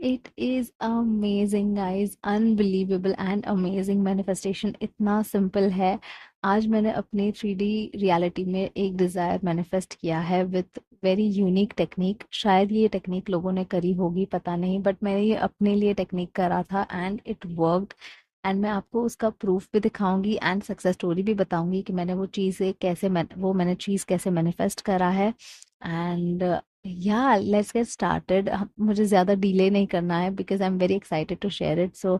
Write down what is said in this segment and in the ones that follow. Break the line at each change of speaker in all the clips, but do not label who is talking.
It is amazing guys, unbelievable and amazing manifestation इतना simple है। आज मैंने अपनी 3D रियलिटी में एक डिज़ायर मैनिफेस्ट किया है विथ वेरी यूनिक टेक्निक। शायद ये टेक्निक लोगों ने करी होगी, पता नहीं, बट मैंने ये अपने लिए टेक्निक करा था एंड इट वर्कड। एंड मैं आपको उसका प्रूफ भी दिखाऊंगी एंड सक्सेस स्टोरी भी बताऊंगी कि मैंने वो चीज़ें कैसे मैंने चीज़ कैसे मैनिफेस्ट करा है। एंड या लेट्स गेट स्टार्टेड। मुझे ज़्यादा डिले नहीं करना है because I am very excited to share it. So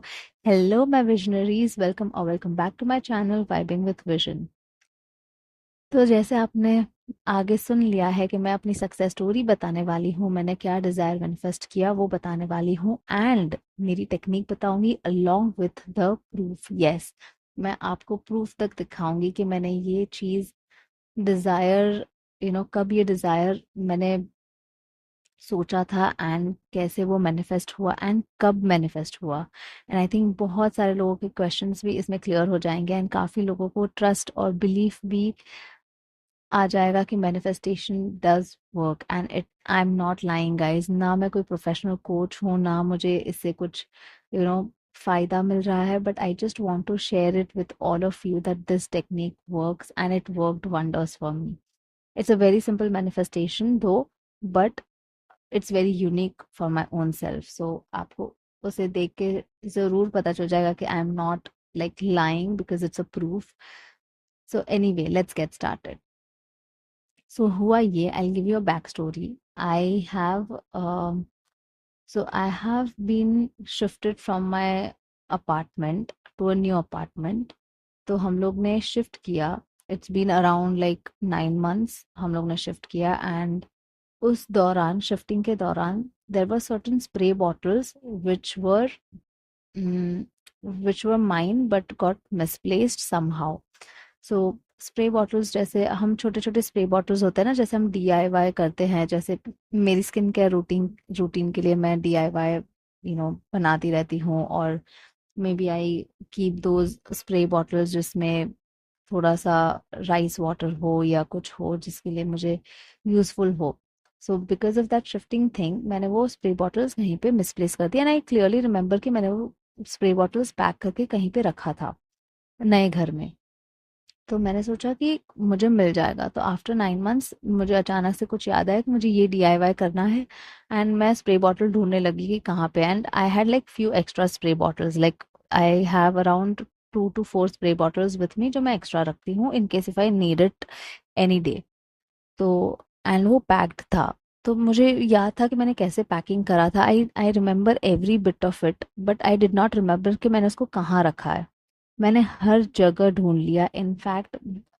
hello my visionaries, welcome और welcome back to my channel vibing with vision. तो जैसे आपने आगे सुन लिया है कि मैं अपनी सक्सेस स्टोरी बताने वाली हूँ, मैंने क्या डिज़ायर मैनिफेस्ट किया वो बताने वाली हूँ एंड मेरी टेक्निक बताऊंगी along with the proof. Yes, मैं आपको प्रूफ तक दिखाऊंगी कि मैंने ये चीज़ डिज़ायर कब ये डिज़ायर मैंने सोचा था एंड कैसे वो मैनिफेस्ट हुआ एंड कब मैनिफेस्ट हुआ। एंड आई थिंक बहुत सारे लोगों के क्वेश्चंस भी इसमें क्लियर हो जाएंगे एंड काफ़ी लोगों को ट्रस्ट और बिलीफ भी आ जाएगा कि manifestation does work and it I am not lying guys. ना मैं कोई प्रोफेशनल कोच हूँ, ना मुझे इससे कुछ यू you नो फायदा मिल रहा है, but I just want to share it with all of you that this technique works and it worked wonders for me. It's a very simple manifestation though, but it's very unique for my own self. So आपको उसे देख के जरूर पता चल जाएगा कि I am not like lying because it's a proof. So anyway, let's get started. So हुआ ये, I give you a back story. I have I have been shifted from my apartment to a new apartment. तो हम लोग ने shift किया। It's been around like 9 months हम लोग ने शिफ्ट किया एंड उस दौरान, शिफ्टिंग के दौरान, there were certain spray bottles which were mm, which were mine but got misplaced somehow. So spray bottles, जैसे हम छोटे छोटे स्प्रे बॉटल्स होते हैं ना, जैसे हम डीआईवाई करते हैं, जैसे मेरी स्किन केयर रूटीन रूटीन के लिए मैं डीआईवाई बनाती रहती हूँ। और maybe I keep those spray bottles जिसमें थोड़ा सा राइस वाटर हो या कुछ हो जिसके लिए मुझे यूजफुल हो। So because of that shifting thing मैंने वो स्प्रे बॉटल्स कहीं पे मिसप्लेस कर दिया एंड आई क्लियरली रिमेम्बर कि मैंने वो स्प्रे बॉटल्स पैक करके कहीं पे रखा था नए घर में। तो मैंने सोचा कि मुझे मिल जाएगा, तो आफ्टर 9 months मुझे अचानक से कुछ याद आया कि मुझे ये डीआईवाई करना है एंड मैं स्प्रे बॉटल ढूंढने लगी कि कहाँ पे। And I had like few extra spray bottles, like I have around 2 to 4 spray bottles with me जो मैं एक्स्ट्रा रखती हूँ in case if I need it any day. तो एंड वो पैक्ड था। तो मुझे याद था कि मैंने कैसे पैकिंग करा था। I I remember every bit of it, but I did not remember कि मैंने उसको कहाँ रखा है। मैंने हर जगह ढूंढ लिया। In fact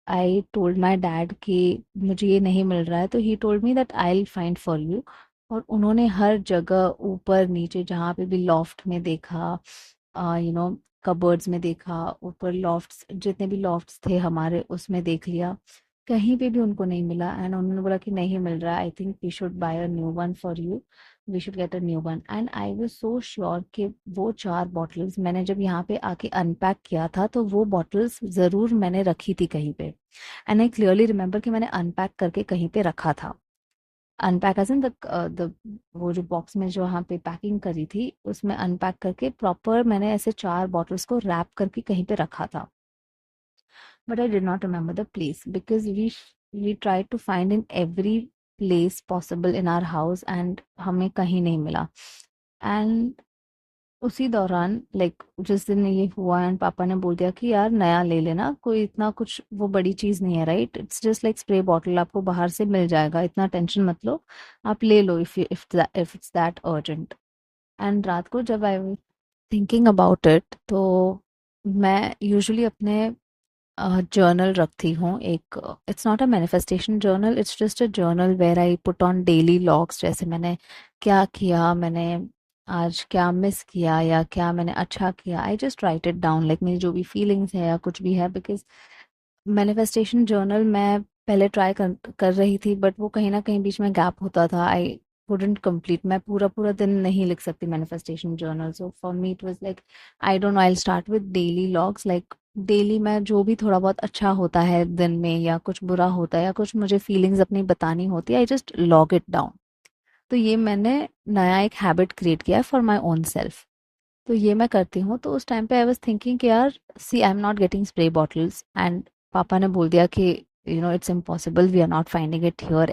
I told my dad कि मुझे ये नहीं मिल रहा है, तो he told me that I will find for you. और उन्होंने हर जगह, ऊपर नीचे, जहाँ पे भी लॉफ्ट में देखा, कबर्ड्स में देखा, ऊपर लॉफ्ट्स, जितने भी लॉफ्ट्स थे हमारे उसमें देख लिया, कहीं पे भी उनको नहीं मिला। एंड उन्होंने बोला कि नहीं मिल रहा, I think we should buy a new one for you, we should get a new one. And I was so sure कि वो 4 बॉटल्स मैंने जब यहाँ पे आके अनपैक किया था तो वो बॉटल्स ज़रूर मैंने रखी थी कहीं पे। एंड आई क्लियरली रिमेम्बर कि मैंने अनपैक करके कहीं पे रखा था। अनपैक एज इन द वो जो बॉक्स में जो वहाँ पे पैकिंग करी थी उसमें अनपैक करके प्रॉपर मैंने ऐसे 4 बॉटल्स को रैप करके कहीं पे रखा था। But I did not remember the place because we tried to find in every place possible in our house and हमें कहीं नहीं मिला। एंड उसी दौरान, लाइक जिस दिन ये हुआ एंड पापा ने बोल दिया कि यार नया ले लेना, कोई इतना कुछ वो बड़ी चीज़ नहीं है, right, it's just like spray bottle, आपको बाहर से मिल जाएगा, इतना टेंशन मत लो, आप ले लो if it's that urgent. And रात को जब I was thinking about it, तो मैं यूजुअली अपने जर्नल रखती हूँ एक। It's not a manifestation journal, it's just a journal where I put on daily logs, जैसे मैंने क्या किया, मैंने आज क्या मिस किया या क्या मैंने अच्छा किया, I just right it down, like मेरी जो भी फीलिंग्स है या कुछ भी है। बिकॉज मैनिफेस्टेशन जर्नल मैं पहले ट्राई कर रही थी, बट वो कहीं ना कहीं बीच में गैप होता था, आई wouldn't कंप्लीट। मैं पूरा पूरा दिन नहीं लिख सकती manifestation journal. So for me it was like, I don't know, I start with daily logs, like daily मैं जो भी थोड़ा बहुत अच्छा होता है दिन में या कुछ बुरा होता है या कुछ मुझे फीलिंग्स अपनी बतानी होती है, I just log it down. तो ये मैंने नया एक हैबिट क्रिएट किया है फॉर माय ओन सेल्फ। तो ये मैं करती हूँ। तो उस टाइम पे आई वाज थिंकिंग कि यार see I am not getting spray bottles, and पापा ने बोल दिया कि it's impossible, we are not finding it here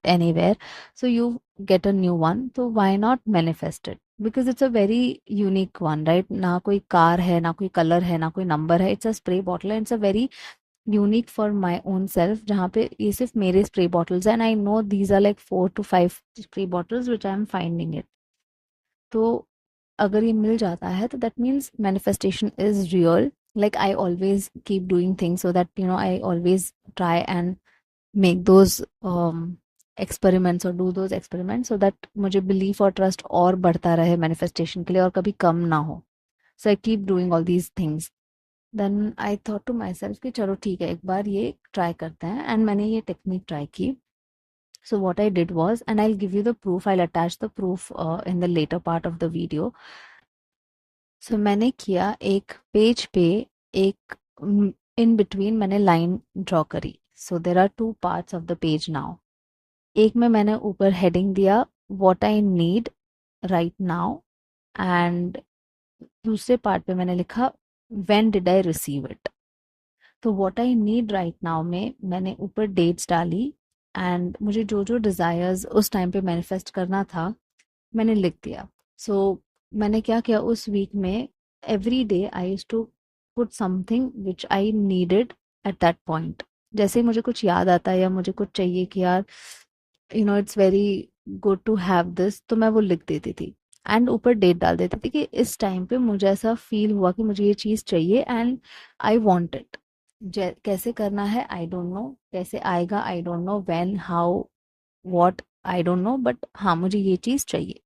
anywhere, so you get a new one. तो why not manifest it, because it's a very unique one, right? ना कोई car है, ना कोई कलर है, ना कोई नंबर है, it's a spray bottle, and it's a very unique for my own self, जहाँ पे ये सिर्फ मेरे स्प्रे बॉटल्स हैं, and I know these are like 4 to 5 spray bottles which I am finding it. तो अगर ये मिल जाता है तो that means manifestation is real. Like I always keep doing things so that I always try and make those experiments और do those experiments so that मुझे belief और ट्रस्ट और बढ़ता रहे मैनिफेस्टेशन के लिए, और कभी कम ना हो। So I keep doing all these things. Then I thought to myself कि चलो ठीक है, एक बार ये ट्राई करते हैं, एंड मैंने ये टेक्निक ट्राई की। So what I did was, and I'll give you the proof, I'll attach the proof in the later part of the video. So मैंने किया एक पेज पे, एक इन बिटवीन मैंने लाइन ड्रॉ करी। So there are 2 parts of the page now. एक में मैंने ऊपर हेडिंग दिया what I need right now, and दूसरे पार्ट पे मैंने लिखा when did I receive it. तो what I need right now में मैंने ऊपर डेट्स डाली, एंड मुझे जो जो डिज़ायर्स उस टाइम पे मैनिफेस्ट करना था मैंने लिख दिया। सो मैंने क्या किया उस वीक में, every day I used to put something which I needed at that point. जैसे ही मुझे कुछ याद आता है या मुझे कुछ चाहिए कि यार it's very good to have this, तो मैं वो लिख देती थी, एंड ऊपर डेट डाल देती थी कि इस टाइम पे मुझे ऐसा फील हुआ कि मुझे ये चीज़ चाहिए एंड आई वॉन्ट इट। कैसे करना है आई डोंट नो, कैसे आएगा I don't know, when how what I don't know, but हाँ मुझे ये चीज़ चाहिए।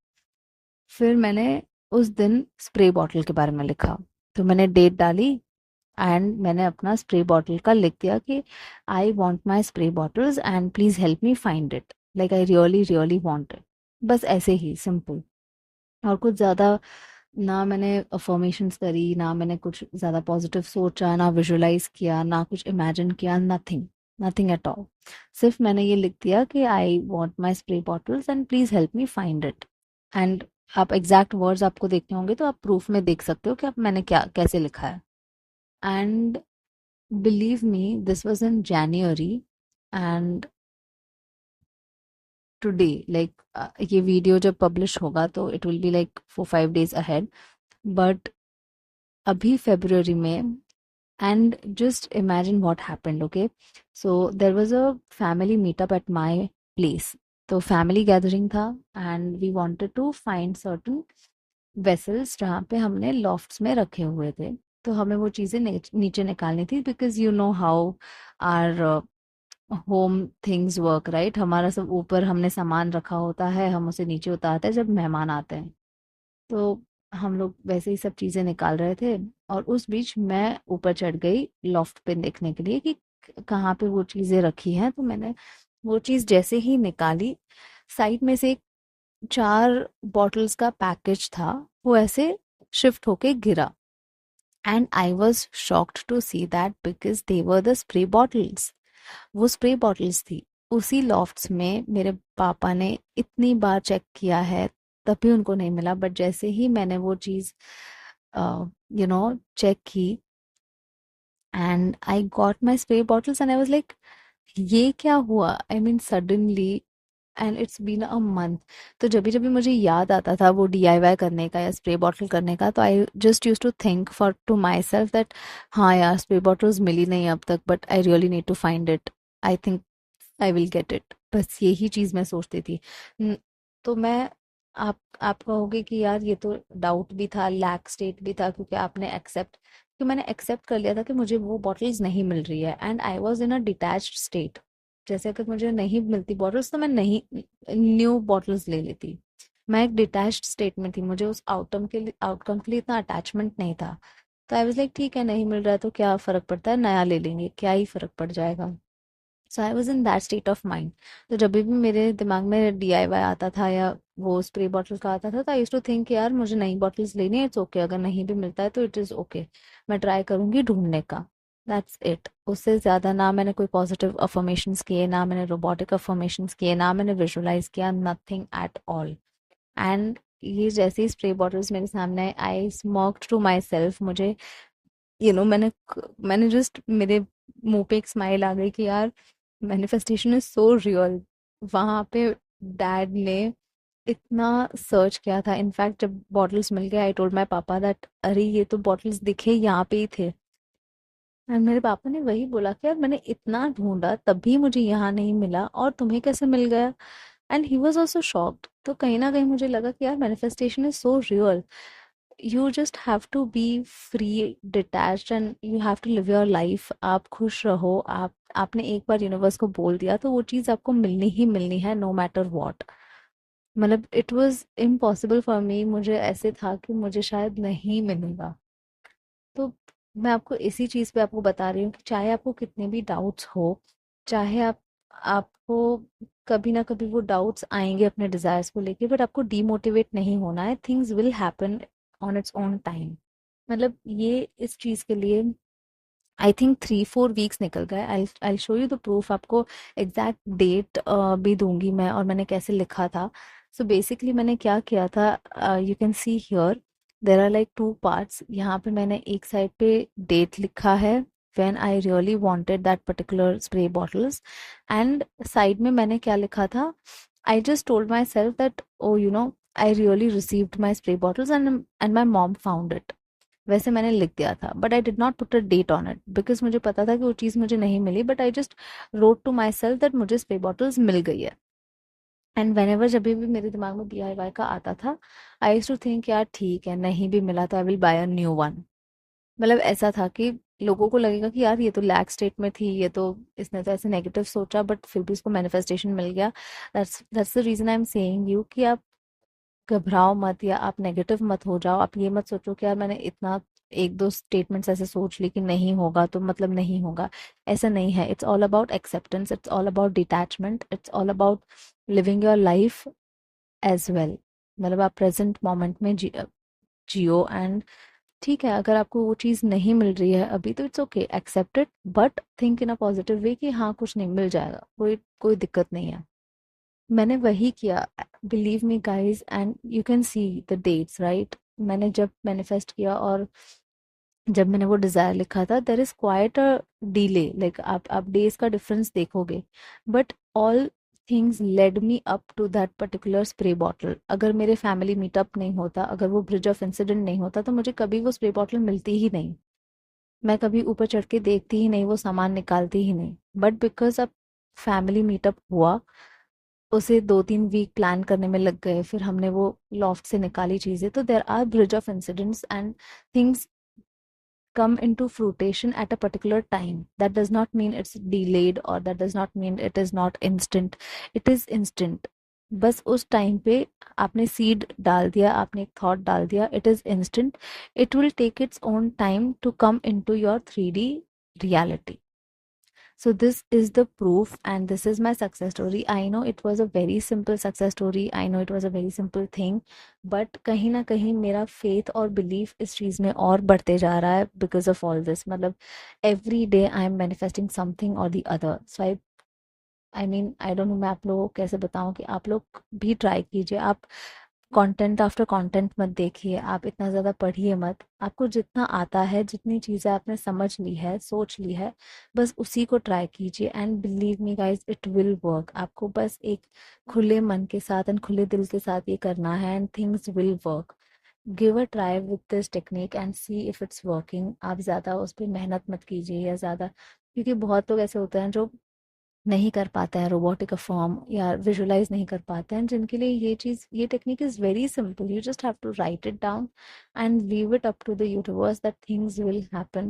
फिर मैंने उस दिन स्प्रे बॉटल के बारे में लिखा। तो मैंने डेट डाली, एंड मैंने अपना स्प्रे बॉटल का लिख दिया कि I want my spray bottles and please help me find it, like I really really want it. बस ऐसे ही सिंपल, और कुछ ज़्यादा ना मैंने अफर्मेशंस करी, ना मैंने कुछ ज़्यादा पॉजिटिव सोचा, ना विजुअलाइज किया, ना कुछ इमेजिन किया, नथिंग, नथिंग एट ऑल। सिर्फ मैंने ये लिख दिया कि I want my spray bottles and please help me find it. And आप एग्जैक्ट वर्ड्स आपको देखने होंगे तो आप प्रूफ में देख सकते हो कि आप मैंने क्या कैसे लिखा है। And believe me this was in January, and today like ये वीडियो जब पब्लिश होगा तो it will be like 4-5 days ahead, but अभी फेब्रुअरी में, and just imagine what happened, okay? So there was a family meetup at my place. तो family gathering था, and we wanted to find certain vessels जहाँ पे हमने lofts में रखे हुए थे। तो हमें वो चीज़ें नीचे निकालनी थी, because you know how our home things work, right? हमारा सब ऊपर हमने सामान रखा होता है, हम उसे नीचे उतारते हैं जब मेहमान आते हैं। तो हम लोग वैसे ही सब चीज़ें निकाल रहे थे, और उस बीच मैं ऊपर चढ़ गई लॉफ्ट पे देखने के लिए कि कहाँ पे वो चीज़ें रखी हैं। तो मैंने वो चीज़ जैसे ही निकाली, साइड में से एक 4 बॉटल्स का पैकेज था, वो ऐसे शिफ्ट होके गिरा, and I was shocked to see that because they were the spray bottles. वो स्प्रे बॉटल्स थी। उसी लॉफ्ट्स में मेरे पापा ने इतनी बार चेक किया है, तब भी उनको नहीं मिला, बट जैसे ही मैंने वो चीज़ चेक की, and I got my spray bottles, and I was like ये क्या हुआ? I mean suddenly, and it's been a month. तो जब भी मुझे याद आता था वो डीआईवाई करने का या स्प्रे बॉटल करने का, तो I just use to think for to myself that हाँ यार स्प्रे बॉटल्स मिली नहीं अब तक, but I really need to find it, I think I will get it. बस यही चीज़ मैं सोचती थी। तो मैं आप कहोगे कि यार ये तो डाउट भी था, लैक स्टेट भी था, क्योंकि आपने एक्सेप्ट, कि मैंने एक्सेप्ट कर लिया था कि मुझे वो बॉटल्स नहीं मिल रही है, and I was in a detached state. जैसे अगर मुझे नहीं मिलती बॉटल्स तो मैं नहीं न्यू बॉटल्स ले लेती। मैं एक डिटैच्ड स्टेट में थी, मुझे उस आउटकम के लिए इतना अटैचमेंट नहीं था। तो आई वाज लाइक ठीक है, नहीं मिल रहा है तो क्या फर्क पड़ता है, नया ले लेंगे, क्या ही फर्क पड़ जाएगा। So I was in that state of mind. तो जब भी मेरे दिमाग में डीआईवाई आता था या वो स्प्रे बॉटल का आता था, तो आई यूज टू थिंक यार मुझे नई बॉटल्स लेनी है, इट्स ओके, अगर नहीं भी मिलता है तो इट इज़ ओके, मैं ट्राई करूंगी ढूंढने का। That's it. उससे ज़्यादा ना मैंने कोई पॉजिटिव अफर्मेशंस किए, ना मैंने रोबोटिक अफर्मेशंस किए, ना मैंने विजुअलाइज किया, नथिंग एट ऑल। एंड ये जैसे ही स्प्रे बॉटल्स मेरे सामने आए, आई स्मॉक्ड टू माई सेल्फ। मुझे मैंने जस्ट मेरे मुंह पे एक स्माइल आ गई कि यार मैनिफेस्टेशन इज सो रियल। वहां पे डैड ने इतना सर्च किया था। इनफैक्ट जब बॉटल्स मिल गए, आई टोल्ड माय पापा दैट अरे ये तो बॉटल्स दिखे यहाँ पे ही थे। एंड मेरे पापा ने वही बोला कि यार मैंने इतना ढूंढा तब भी मुझे यहाँ नहीं मिला, और तुम्हें कैसे मिल गया। And he was also shocked. तो कहीं ना कहीं मुझे लगा कि यार manifestation is so real. You just have to be free, detached, and you have to live your life. आप खुश रहो। आपने एक बार यूनिवर्स को बोल दिया तो वो चीज़ आपको मिलनी ही मिलनी है, नो मैटर वॉट। मतलब it was impossible for me. मुझे ऐसे था कि मुझे शायद नहीं मिलेगा। तो मैं आपको इसी चीज़ पे आपको बता रही हूँ कि चाहे आपको कितने भी डाउट्स हो, चाहे आपको कभी ना कभी वो डाउट्स आएंगे अपने डिजायर्स को लेके, बट आपको डीमोटिवेट नहीं होना है। Things will happen on it's own time. मतलब ये इस चीज़ के लिए आई थिंक 3-4 वीक्स निकल गए। I show you the proof. आपको एग्जैक्ट डेट भी दूंगी मैं, और मैंने कैसे लिखा था। सो बेसिकली मैंने क्या किया था, you can see here there are like 2 parts. यहाँ पे मैंने एक साइड पे डेट लिखा है, when I really wanted that particular spray bottles. And side में मैंने क्या लिखा था, I just told myself that oh I really received my spray bottles and my mom found it. वैसे मैंने लिख दिया था, but I did not put a date on it, because मुझे पता था कि वो चीज़ मुझे नहीं मिली। But I just wrote to myself that मुझे स्प्रे बॉटल्स मिल गई है। एंड वेन एवर जब भी मेरे दिमाग में DIY का आता था, आई यूज टू थिंक यार ठीक है, नहीं भी मिला तो I will buy a new one. मतलब ऐसा था कि लोगों को लगेगा कि यार ये तो लैक स्टेट में थी, ये तो इसने तो ऐसे नेगेटिव सोचा, बट फिर भी इसको मैनिफेस्टेशन मिल गया। That's the reason I am saying you कि आप घबराओ मत, या आप नेगेटिव मत हो जाओ। आप ये मत सोचो कि यार मैंने इतना एक दो स्टेटमेंट्स ऐसे सोच ली कि नहीं होगा तो मतलब नहीं होगा। ऐसा नहीं है। It's all about acceptance, it's all about detachment, it's all about living your life as well. मतलब आप प्रेजेंट मोमेंट में जियो। एंड ठीक है, अगर आपको वो चीज़ नहीं मिल रही है अभी तो it's okay, accept it, but think in a positive way कि हाँ कुछ नहीं, मिल जाएगा, कोई कोई दिक्कत नहीं है। मैंने वही किया, believe me guys, and you can see the dates right. मैंने जब मैनिफेस्ट किया और जब मैंने वो डिजायर लिखा था, there is quite a delay, like आप डेज का डिफरेंस देखोगे, but all things led me up to that particular spray bottle. अगर मेरे फैमिली मीटअप नहीं होता, अगर वो ब्रिज ऑफ इंसिडेंट नहीं होता, तो मुझे कभी वो स्प्रे बॉटल मिलती ही नहीं। मैं कभी ऊपर चढ़ के देखती ही नहीं, वो सामान निकालती ही नहीं। बट बिकॉज अब फैमिली मीटअप हुआ, उसे 2-3 वीक प्लान करने में लग गए, फिर हमने वो लॉफ्ट से निकाली चीजें, तो there are bridge of incidents and things come into fruition at a particular time. That does not mean it's delayed, or that does not mean it is not instant. It is instant. बस उस time पे आपने seed डाल दिया, आपने एक thought डाल दिया, it is instant. It will take its own time to come into your 3D reality. So this is the proof, and this is my success story. I know it was a very simple success story. I know it was a very simple thing, but कहीं ना कहीं मेरा faith और belief इस चीज़ में और बढ़ते जा रहा है because of all this. मतलब every day I am manifesting something or the other. So I mean I don't know, मैं आप लोगों को कैसे बताऊं कि आप लोग भी ट्राई कीजिए। आप कंटेंट आफ्टर कंटेंट मत देखिए, आप इतना ज़्यादा पढ़िए मत। आपको जितना आता है, जितनी चीज़ें आपने समझ ली है, सोच ली है, बस उसी को ट्राई कीजिए। And believe me guys, it will work. आपको बस एक खुले मन के साथ एंड खुले दिल के साथ ये करना है, and things will work. Give a try with this technique and see if it's working. आप ज़्यादा उस पर मेहनत मत कीजिए या ज़्यादा, क्योंकि बहुत लोग ऐसे होते हैं जो नहीं कर पाता है रोबोटिक फॉर्म, या विजुलाइज नहीं कर पाते हैं, जिनके लिए ये technique is very simple. You just have to write it down and leave it up to the universe that things will happen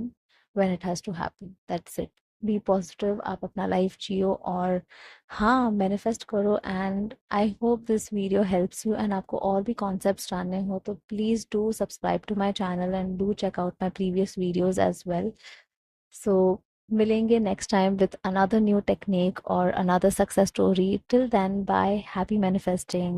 when it has to happen. That's it. Be positive, आप अपना life जियो, और हाँ manifest करो। And I hope this video helps you. एंड आपको और भी कॉन्सेप्ट्स जानने हो तो please do subscribe to my channel and do check out my previous videos as well. So, मिलेंगे next time with another new technique or another success story. Till then, bye. Happy manifesting.